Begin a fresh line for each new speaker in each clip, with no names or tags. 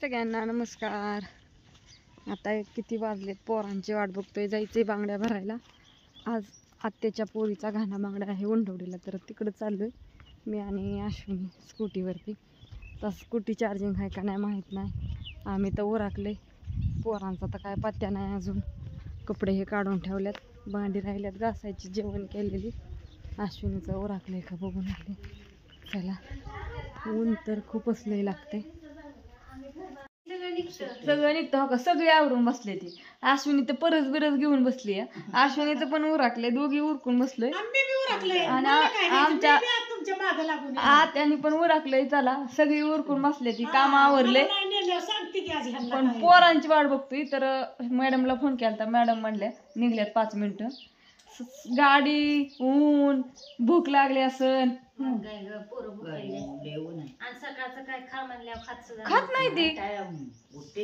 सगळ्यांना नमस्कार। आता किती वाजलेत, पोरांची वाट बघतोय, जायचंय बांगड्या भरायला। आज आत्याच्या पोरीचा घाणा बांगडा आहे उंडवडीला, तर तिकडे चाललोय मी आणि अश्विनी स्कूटीवरती। तर स्कूटी चार्जिंग आहे का नाही माहीत नाही, आम्ही तर उराकले। पोरांचा तर काय पत्त्या नाही अजून, कपडे हे काढून ठेवल्यात, भांडी राहिल्यात घासायची, जेवण केलेली। अश्विनीचं उराकले का बघून आले। चला, ऊन तर खूपच लय लागते, सगळं निघतं हो का, सगळे आवरून बसले ती। अश्विनी तर परस बिरस घेऊन बसली आहे, अश्विनीचं पण उराकले, दोघी उरकून बसलोय आणि आमच्या आत्यानी पण उराकलंय। चला, सगळी उरकून बसले ती, काम आवरले, पण पोरांची वाट बघतोय। तर मॅडमला फोन केला तर मॅडम म्हणल्या निघल्यात 5 मिनिटं। गाडी, ऊन, भूक लागली असन, खात नाही ती,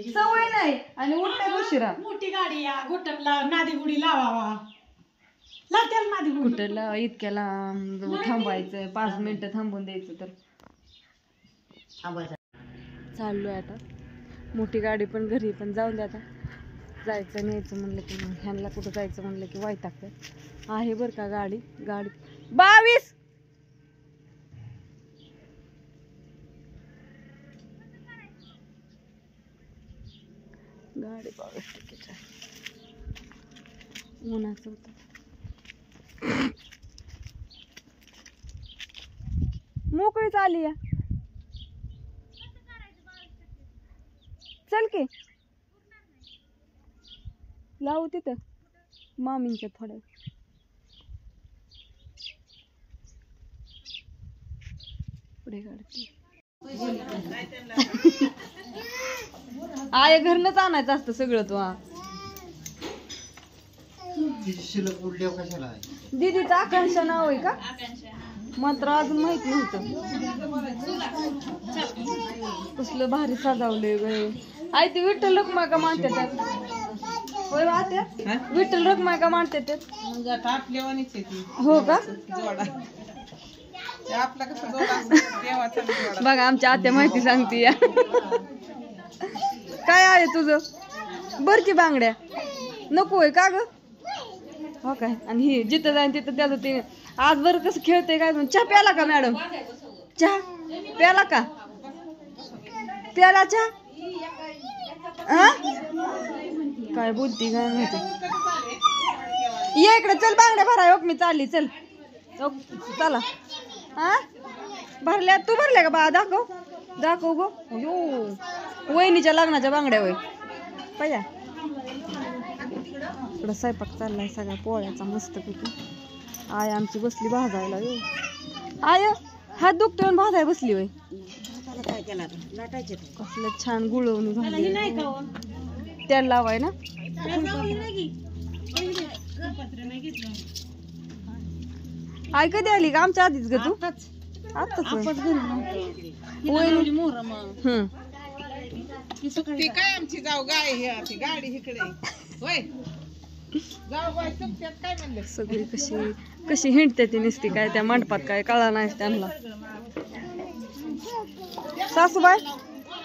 सवय नाही आणि उठते उशिरा।
मोठी गाडी या घोटमला नादी गुडी लावावा लागते, नादी गुडी
कुठं इतक्याला थांबायचं, 5 मिनिटं थांबून द्यायचं। तर चाललोय आता, मोठी गाडी पण घरी, पण जाऊन द्या। आता जायचं न्यायचं म्हणलं की मग ह्यांना कुठं जायचं म्हणलं की वैतागतं। आहे बरं का गाडी 22 गाडी 22 टक्केच आहे, उन्हाचं होतं। मोकळीच आली या, चल की लावू तिथं मामींच्या थोड्या। पुढे काढते आय, घरनच आणायचं असतं सगळं। तू दीदीचं आकांक्षा नाव आहे का? मात्र अजून माहित नव्हतं। कसलं भारी सजावलंय गे। आई ती विठ्ठल रखुमाई का मानते त्यात, होय आत्या? विठ्ठल रखुमाई का मानते त्यात? हो का? बघा आमच्या आत्या माहिती सांगते या। काय आहे तुझं? बरची बांगड्या नको आहे का ग? हो काय? आणि ही जिथं जाईन तिथं त्याचं ते आज बरं कसं खेळते काय? चहा प्याला का मॅडम? चहा प्याला का? प्याला चहा? काय बोलती काय माहिती। ये इकडे, चल बांगड्या भराय, मी चालली, चल चला। हा भरल्या? तू भरल्या का बा? दाखव दाखव गो। यो वहिनीच्या लग्नाच्या बांगड्या होय पाहिजे। इकडं स्वयंपाक चाललाय सगळ्या पोळ्याचा मस्त पैकी। आय आमची बसली भाजायला। यो आय हात दुखतोय आणि भाजाय बसली होय। कसलं छान गुळवणी झाली, तेल लावाय ना। आई कधी आली का? आमच्या आधीच ग तू? आताच
काय आमची जाऊ गाय गाडी इकडे होय,
सगळी कशी कशी हिंडते ती नुसती, काय त्या मंडपात काय कळा नाही त्यांना। सासूबाई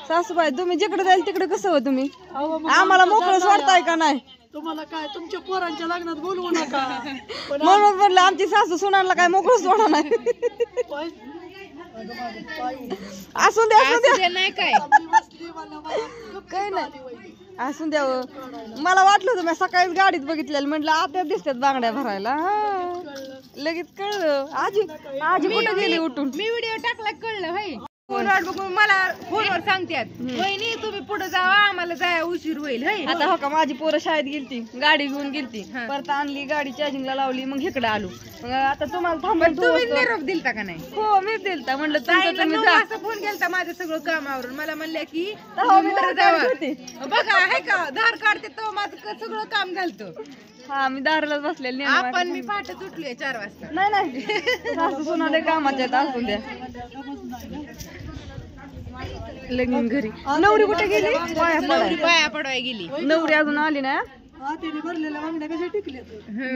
सासूबाई तुम्ही जिकडे जाईल तिकडे कसं हो तुम्ही? आम्हाला मोकळं सोडताय का नाही?
तुम्हाला काय तुमच्या पोरांच्या लग्नात बोलवू नका
म्हणून म्हणलं आमची सासू सुनांना काय मोकळं सोडा नाही। असून द्या असून द्या, नाही काय काय नाही, असून द्यावं। मला वाटलं होतं मी सकाळीच गाडीत बघितलेलं, म्हटलं आता दिसतात बांगड्या भरायला। लगेच कळलं, आजी आजी कुठं गेली उठून?
मी व्हिडिओ टाकला कळलं होय। फोनवर बघून मला फोनवर सांगतात वहिनी तुम्ही पुढे जावा, आम्हाला जाया उशीर होईल होय।
आता हो का, माझी पोरं शाळेत गेलती, गाडी घेऊन गेलती, परत आणली गाडी चार्जिंगला लावली, मग इकडे आलो। मग आता तुम्हाला
तुम्ही निरोप दिलता का नाही?
हो मीच दिलता, म्हणलं तुमचं तुम्ही जा।
असं फोन केलता माझं सगळं कामावरून, मला म्हणले की
मी होते
बघा आहे का धार काढते तो माझं सगळं काम झालतं।
हा मी दारालाच बसलेली।
आपण मी पहाटे उठलोय 4 वाजता।
नाही नाही, सासू सुनाले कामाच्या असून द्या। लगीन घरी नवरी कुठे गेली?
पाया पडवाय गेली
नवरी अजून आली ना।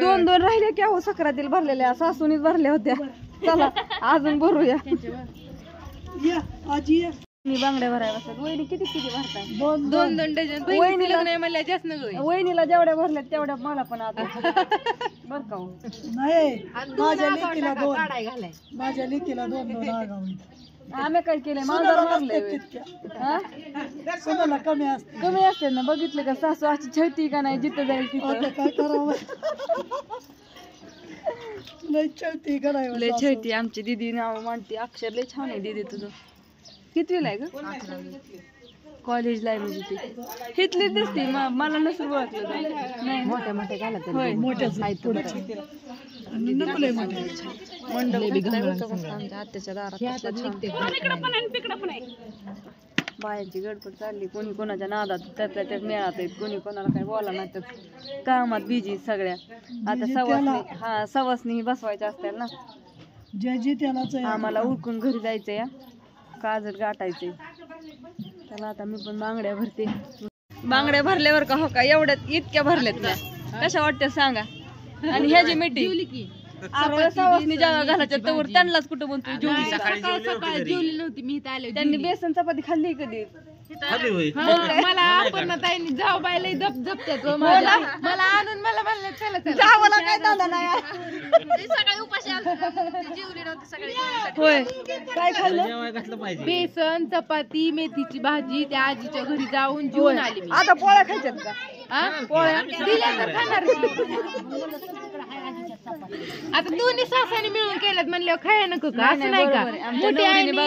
दोन राहिल्या की हो, सक्रातील भरलेल्या, सासूनीच भरल्या होत्या। चला अजून भरूया। मी बांगड्या भरायला बसतात. वहिनी किती भरताय?
दोन दोन डझन.
वहिनीला-
लग्न आहे म्हणल्या जास्त नको.
वहिनीला जेवढ्या भरल्यात तेवढ्या मला पण आता बर का हो.
काढाय घालाय.
माझ्या लेकीला 2 आगावी
आम्ही काय केलंय मांजर मारलंय.
सोनाला कमी असते.
कमी असते ना. बघितलं का सासू अशी छळती का नाही जिथं जाईल तिथं.
काय करावं लय चलती करावं.
लय छळती आमची दीदी नाव मांडते. अक्षर लय छान आहे दीदी तुझं. कितवीला आहे ग? कॉलेजला आहे म्हणजे ती हितली दिसते. मला नसून ओळखलं जाईल. नाही मोठ्या मोठ्या घालत होय
मोठ्याच
आहेत आमच्या आत्याच्या दारात. बायांची गडबड चालली. कोणी कोणाच्या नादात त्यातल्या त्यात मेळात आहेत. कोणी कोणाला काही बोला नाही तर कामात बिजी सगळ्या. आता सवासनी सवासनी बसवायच्या असतात ना.
जे त्यालाच
आम्हाला उरकून घरी जायचंय या काजळ गाठायचंय. त्याला आता मी पण बांगड्या भरते. बांगड्या भरल्यावर का हो का एवढ्यात इतक्या भरल्यात ना. कशा वाटत्या सांगा. आणि ह्याची मिठी सवासनी जेव्हा घालायच्या तर त्यांनाच कुठं म्हणतो जेवली.
सकाळी जेवली नव्हती मी इथं आले.
त्यांनी बेसन चपाती खाल्ली कधी?
मला आपण ताईंनी जाऊ बायला जप जपत्यात मला आणून मला म्हणलं चला चला
जावाला काय दादा नाही
सकाळी उपाशी जेवली नव्हती सकाळी.
होय काय खाल्लं?
बेसन चपाती मेथीची भाजी त्या आजीच्या घरी जाऊन जेवून आली मी.
आता पोळ्या खायच्यात का?
पोळ्या दिल्या तर खाणार. आता दोन्ही सासाने मिळून केल्यात म्हणल्यावर खाया नको का? असं नाही का? मोठी आईनी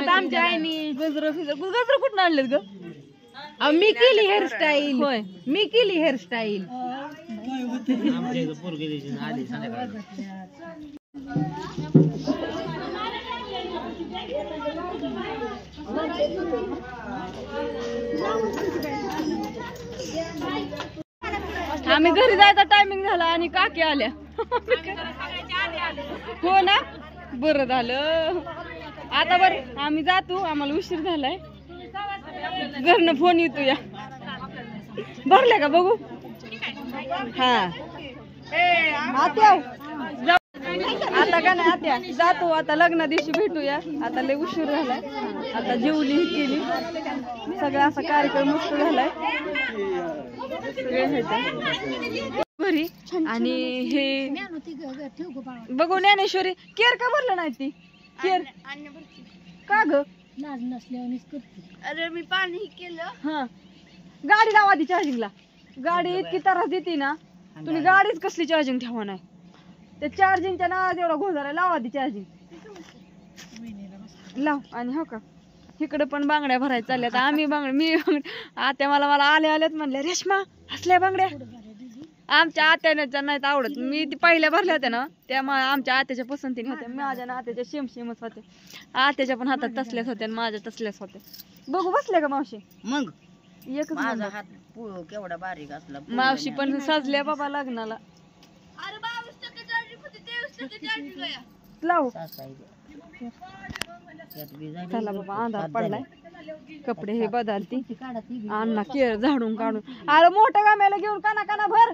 आमच्या आईनी
गजर कुठून आणलेत ग?
मी केली हेअरस्टाईल. होय मी केली हेअरस्टाईल.
आम्ही घरी जायचा टायमिंग झाला आणि काकी आल्या. हो ना बरं झालं. आता बरं आम्ही जातो. आम्हाला उशीर झालाय. घरनं फोन येतो या. भरले का बघू? हा आत्या आता का नाही आत्या जातो. आता लग्ना दिवशी भेटूया. आता लय उशीर झालाय. आता जेवली ही केली सगळा असा कार्यक्रम मस्त झालाय. घरी आणि हे बघू ज्ञानेश्वरी केअर का भरलं नाही ती केअर का ग? अरे मी पाणी केलं. हा गाडी लावा ती चार्जिंगला. गाडी इतकी त्रास देते ना. तुम्ही गाडीच कसली चार्जिंग ठेवा नाही. त्या चार्जिंगच्या नावात एवढा घोजारा लावा ती चार्जिंग लाव. आणि हो का इकडे पण बांगड्या भरायच्या चालल्यात. आम्ही मी आत्या मला आल्याच म्हणल्या रेश्मा असल्या बांगड्या. आमच्या आत्याच्या नाहीत आवडत. मी ती पहिल्या भरल्या होत्या ना त्या आमच्या आत्याच्या पसंतीने होत्या. माझ्या ना आत्याच्या सेमच होत्या. आत्याच्या पण हातात तसल्याच होत्या आणि माझ्या तसल्याच होत्या. बघू बसल्या का मावशी?
मग
एकच
माझा हात केवढा बारीक असला.
मावशी पण सजल्या बाबा लग्नाला. लावू चला बाबा अंधार पडलाय. कपडे हे बदलती. अण्णा केळ झाडून काढून. अरे मोठ्या गाम्याला घेऊन काना काना भर.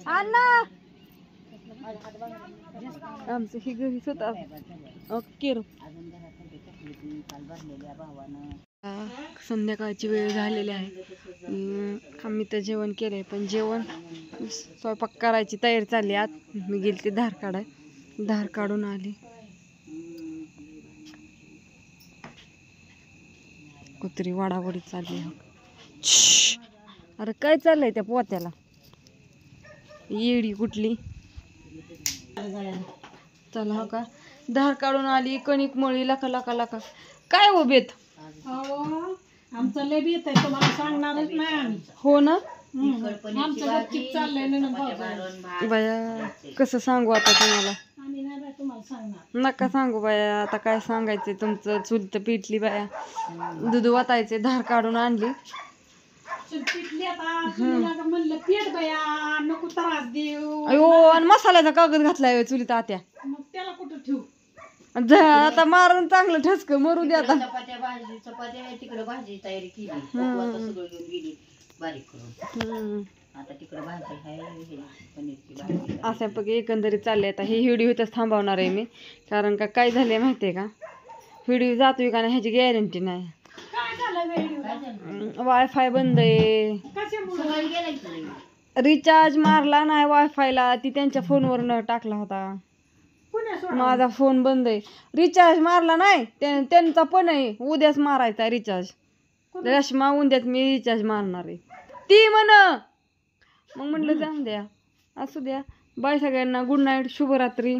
अण्णा आमचं ही घरीच होत केर. संध्याकाळची वेळ झालेली आहे. आम्ही तर जेवण केलंय पण जेवण स्वयंपाक करायची तयारी चालली. आत मी गेली ते धार काढाय. धार काढून आली. कुत्री वाडावडी चालली. अरे काय चाललंय त्या पोत्याला? येडी कुठली. चला हो का धार काढून आली. कणिक मळी लका लका लका. काय हो बेत?
आमचं लय बेत आहे तुम्हाला सांगणारच नाही आम्ही.
हो ना
आमचं गपचिप चाललंय ना
बाया. कसं सांगू आता तुम्हाला?
आम्ही नाही बाय तुम्हाला सांगणार.
नका सांगू बाया. आता काय सांगायचंय तुमचं. चुलत पिटली बाया. दूध वाटायचे धार काढून आणली.
पिटली आता म्हणलं पेट बया नको त्रास देऊ.
अयो आणि मसाल्याचा कागद घातलाय चुलीत आत्या.
मग त्याला कुठं ठेवू?
आता मारून चांगलं ठसक मरू दे आता.
चपात्या तिकडे भाजी तयारी केली. सगळं घेऊन गेली बारीक करून. आता तिकडे भाजी आहे पनीरची भाजी.
असं बघ एकंदरीत चालले. आता हे व्हिडिओ इथंच थांबवणार आहे मी. कारण का काय झालंय माहितीये का व्हिडिओ जातोय का नाही ह्याची गॅरंटी नाही.
काय झालं व्हिडिओ?
काय झालं?
वायफाय बंद आहे.
कशामुळे?
सगळं गेलं की
रिचार्ज मारला नाही वायफायला, ती त्यांच्या फोनवरनं टाकला होता.
पुण्या सोडा.
माझा फोन बंद आहे. रिचार्ज मारला नाही त्यांचा पण आहे, उद्याच मारायचा रिचार्ज. रेश्मा उद्याच मी रिचार्ज मारणार आहे ती म्हण. मग म्हणलं जाऊन द्या, असू द्या. बाय सगळ्यांना, गुड नाईट, शुभरात्री.